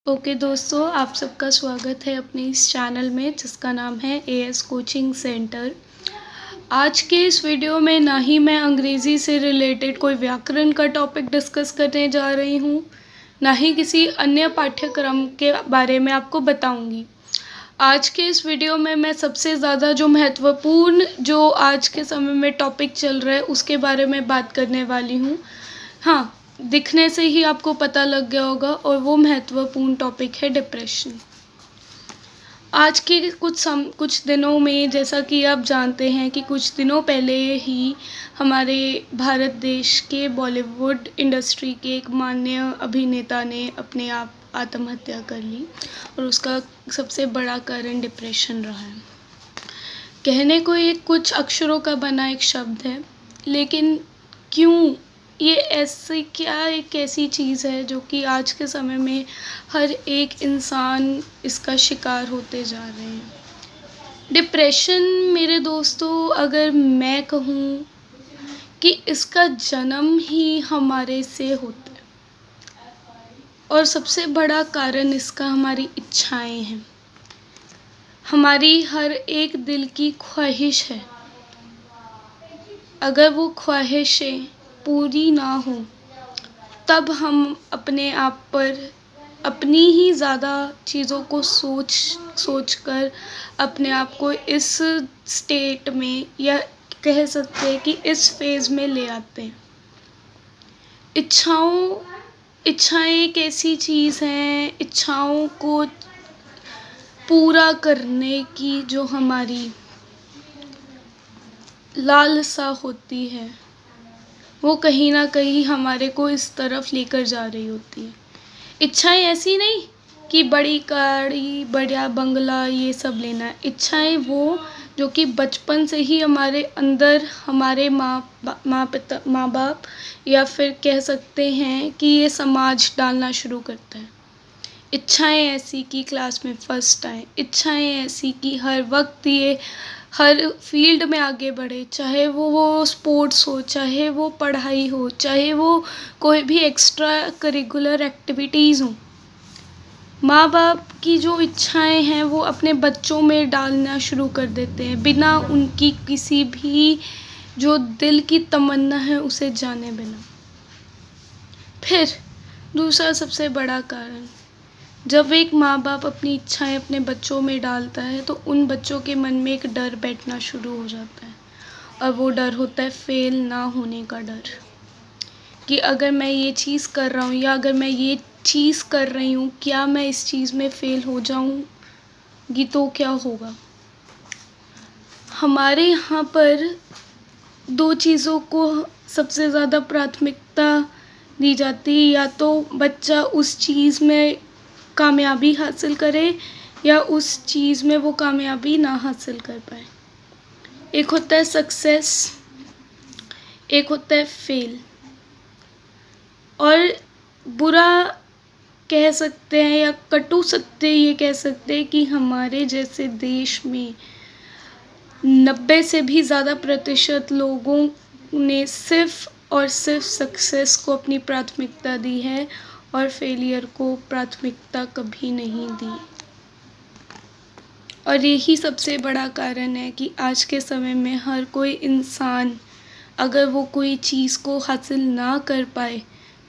Okay दोस्तों, आप सबका स्वागत है अपने इस चैनल में जिसका नाम है एएस कोचिंग सेंटर। आज के इस वीडियो में ना ही मैं अंग्रेज़ी से रिलेटेड कोई व्याकरण का टॉपिक डिस्कस करने जा रही हूँ, ना ही किसी अन्य पाठ्यक्रम के बारे में आपको बताऊँगी। आज के इस वीडियो में मैं सबसे ज़्यादा जो महत्वपूर्ण जो आज के समय में टॉपिक चल रहा है उसके बारे में बात करने वाली हूँ। हाँ, दिखने से ही आपको पता लग गया होगा और वो महत्वपूर्ण टॉपिक है डिप्रेशन। आज के कुछ दिनों में जैसा कि आप जानते हैं कि कुछ दिनों पहले ही हमारे भारत देश के बॉलीवुड इंडस्ट्री के एक मान्य अभिनेता ने अपने आप आत्महत्या कर ली और उसका सबसे बड़ा कारण डिप्रेशन रहा है। कहने को ये कुछ अक्षरों का बना एक शब्द है, लेकिन क्यों ये एक ऐसी चीज़ है जो कि आज के समय में हर एक इंसान इसका शिकार होते जा रहे हैं। डिप्रेशन मेरे दोस्तों, अगर मैं कहूँ कि इसका जन्म ही हमारे से होता है और सबसे बड़ा कारण इसका हमारी इच्छाएं हैं। हमारी हर एक दिल की ख्वाहिश है, अगर वो ख्वाहिशें पूरी ना हो तब हम अपने आप पर अपनी ही ज़्यादा चीज़ों को सोच कर अपने आप को इस स्टेट में या कह सकते हैं कि इस फेज़ में ले आते हैं। इच्छाएं एक ऐसी चीज़ हैं, इच्छाओं को पूरा करने की जो हमारी लालसा होती है वो कहीं ना कहीं हमारे को इस तरफ लेकर जा रही होती है। इच्छाएं ऐसी नहीं कि बड़ी गाड़ी, बड़ा बंगला ये सब लेना है। इच्छाएं वो जो कि बचपन से ही हमारे अंदर हमारे माँ बाप या फिर कह सकते हैं कि ये समाज डालना शुरू करता है। इच्छाएं ऐसी कि क्लास में फर्स्ट आए, इच्छाएं ऐसी कि हर वक्त ये हर फील्ड में आगे बढ़े, चाहे वो स्पोर्ट्स हो, चाहे वो पढ़ाई हो, चाहे वो कोई भी एक्स्ट्रा करिकुलर एक्टिविटीज़ हो। माँ बाप की जो इच्छाएं हैं वो अपने बच्चों में डालना शुरू कर देते हैं बिना उनकी किसी भी जो दिल की तमन्ना है उसे जाने बिना। फिर दूसरा सबसे बड़ा कारण, जब एक माँ बाप अपनी इच्छाएं अपने बच्चों में डालता है तो उन बच्चों के मन में एक डर बैठना शुरू हो जाता है और वो डर होता है फेल ना होने का डर, कि अगर मैं ये चीज़ कर रहा हूँ या अगर मैं ये चीज़ कर रही हूँ, क्या मैं इस चीज़ में फेल हो जाऊँगी तो क्या होगा। हमारे यहाँ पर दो चीज़ों को सबसे ज़्यादा प्राथमिकता दी जाती है, या तो बच्चा उस चीज़ में कामयाबी हासिल करे या उस चीज़ में वो कामयाबी ना हासिल कर पाए। एक होता है सक्सेस, एक होता है फेल। और बुरा कह सकते हैं या कटु सत्य ये कह सकते हैं कि हमारे जैसे देश में 90 से भी ज़्यादा प्रतिशत लोगों ने सिर्फ और सिर्फ सक्सेस को अपनी प्राथमिकता दी है और फेलियर को प्राथमिकता कभी नहीं दी। और यही सबसे बड़ा कारण है कि आज के समय में हर कोई इंसान अगर वो कोई चीज़ को हासिल ना कर पाए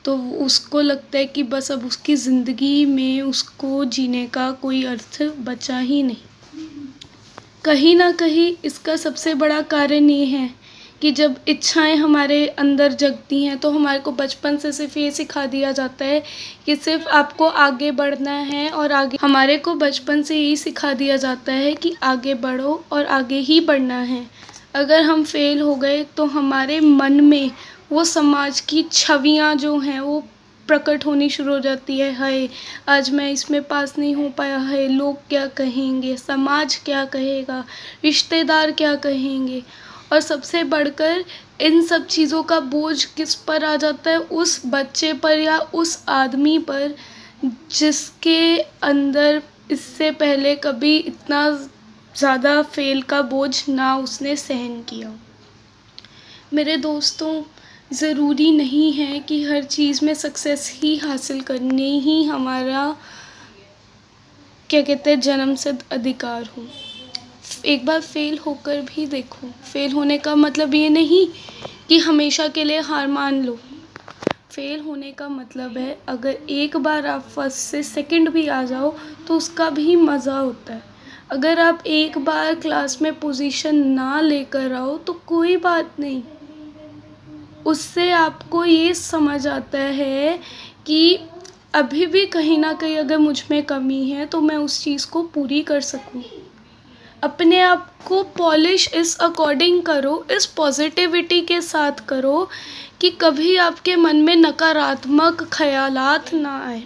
तो उसको लगता है कि बस अब उसकी ज़िंदगी में उसको जीने का कोई अर्थ बचा ही नहीं। कहीं ना कहीं इसका सबसे बड़ा कारण ये है कि जब इच्छाएं हमारे अंदर जगती हैं तो हमारे को बचपन से सिर्फ ये सिखा दिया जाता है कि सिर्फ आपको आगे बढ़ना है और आगे हमारे को बचपन से यही सिखा दिया जाता है कि आगे बढ़ो और आगे ही बढ़ना है। अगर हम फेल हो गए तो हमारे मन में वो समाज की छवियां जो हैं वो प्रकट होनी शुरू हो जाती है। हाय, आज मैं इसमें पास नहीं हो पाया है, लोग क्या कहेंगे, समाज क्या कहेगा, रिश्तेदार क्या कहेंगे। और सबसे बढ़कर इन सब चीज़ों का बोझ किस पर आ जाता है, उस बच्चे पर या उस आदमी पर जिसके अंदर इससे पहले कभी इतना ज़्यादा फेल का बोझ ना उसने सहन किया। मेरे दोस्तों, ज़रूरी नहीं है कि हर चीज़ में सक्सेस ही हासिल करनी ही हमारा क्या कहते हैं, जन्मसिद्ध अधिकार हो। एक बार फेल होकर भी देखो। फेल होने का मतलब ये नहीं कि हमेशा के लिए हार मान लो। फेल होने का मतलब है अगर एक बार आप फर्स्ट से सेकंड भी आ जाओ तो उसका भी मज़ा होता है। अगर आप एक बार क्लास में पोजीशन ना लेकर आओ तो कोई बात नहीं, उससे आपको ये समझ आता है कि अभी भी कहीं ना कहीं अगर मुझ में कमी है तो मैं उस चीज़ को पूरी कर सकूं। अपने आप को पॉलिश इस अकॉर्डिंग करो, इस पॉजिटिविटी के साथ करो कि कभी आपके मन में नकारात्मक ख़यालात ना आए।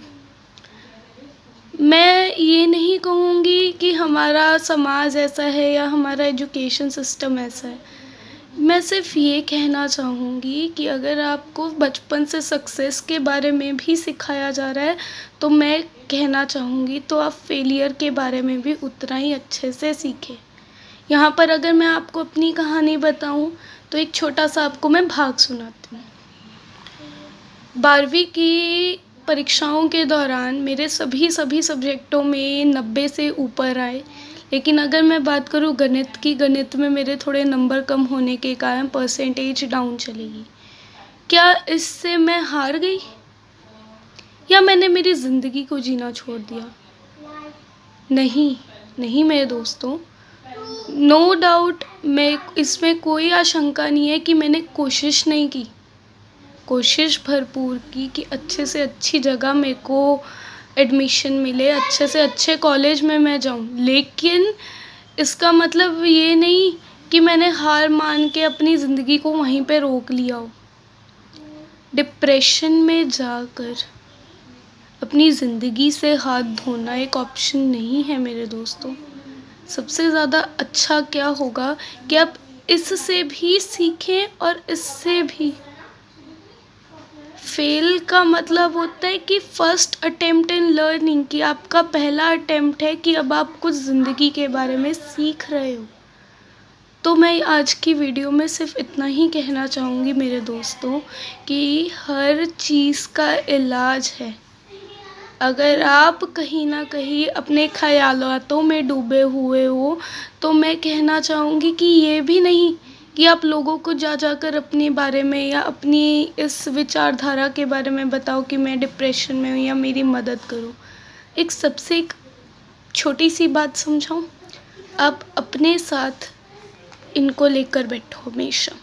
मैं ये नहीं कहूँगी कि हमारा समाज ऐसा है या हमारा एजुकेशन सिस्टम ऐसा है। मैं सिर्फ ये कहना चाहूँगी कि अगर आपको बचपन से सक्सेस के बारे में भी सिखाया जा रहा है तो मैं कहना चाहूँगी तो आप फेलियर के बारे में भी उतना ही अच्छे से सीखें। यहाँ पर अगर मैं आपको अपनी कहानी बताऊँ तो एक छोटा सा आपको मैं भाग सुनाती हूँ। 12वीं की परीक्षाओं के दौरान मेरे सभी सब्जेक्टों में 90 से ऊपर आए, लेकिन अगर मैं बात करूँ गणित की, गणित में मेरे थोड़े नंबर कम होने के कारण परसेंटेज डाउन चलेगी। क्या इससे मैं हार गई या मैंने मेरी ज़िंदगी को जीना छोड़ दिया? नहीं नहीं मेरे दोस्तों, नो डाउट मैं इसमें कोई आशंका नहीं है कि मैंने कोशिश नहीं की। कोशिश भरपूर की कि अच्छे से अच्छी जगह मेरे को एडमिशन मिले, अच्छे से अच्छे कॉलेज में मैं जाऊं, लेकिन इसका मतलब ये नहीं कि मैंने हार मान के अपनी ज़िंदगी को वहीं पे रोक लिया हो। डिप्रेशन में जाकर अपनी ज़िंदगी से हाथ धोना एक ऑप्शन नहीं है मेरे दोस्तों। सबसे ज़्यादा अच्छा क्या होगा कि आप इससे भी सीखें और इससे भी। फेल का मतलब होता है कि फर्स्ट अटेम्प्ट इन लर्निंग, कि आपका पहला अटेम्प्ट है कि अब आप कुछ ज़िंदगी के बारे में सीख रहे हो। तो मैं आज की वीडियो में सिर्फ इतना ही कहना चाहूँगी मेरे दोस्तों कि हर चीज़ का इलाज है। अगर आप कहीं ना कहीं अपने ख़यालातों में डूबे हुए हो तो मैं कहना चाहूँगी कि ये भी नहीं कि आप लोगों को जाकर अपने बारे में या अपनी इस विचारधारा के बारे में बताओ कि मैं डिप्रेशन में हूँ या मेरी मदद करो। एक छोटी सी बात समझाऊँ, आप अपने साथ इनको लेकर बैठो हमेशा।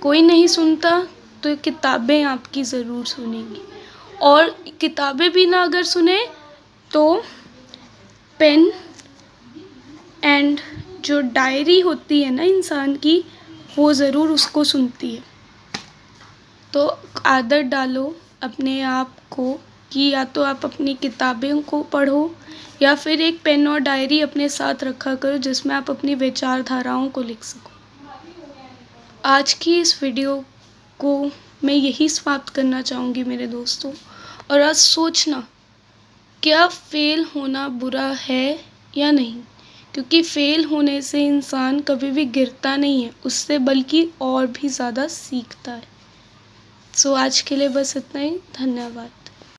कोई नहीं सुनता तो किताबें आपकी ज़रूर सुनेंगी, और किताबें भी ना अगर सुने तो पेन एंड जो डायरी होती है ना इंसान की, वो ज़रूर उसको सुनती है। तो आदत डालो अपने आप को कि या तो आप अपनी किताबों को पढ़ो या फिर एक पेन और डायरी अपने साथ रखा करो जिसमें आप अपनी विचारधाराओं को लिख सको। आज की इस वीडियो को मैं यही समाप्त करना चाहूँगी मेरे दोस्तों। और आज सोचना, क्या फेल होना बुरा है या नहीं? क्योंकि फेल होने से इंसान कभी भी गिरता नहीं है, उससे बल्कि और भी ज़्यादा सीखता है। सो आज के लिए बस इतना ही। धन्यवाद।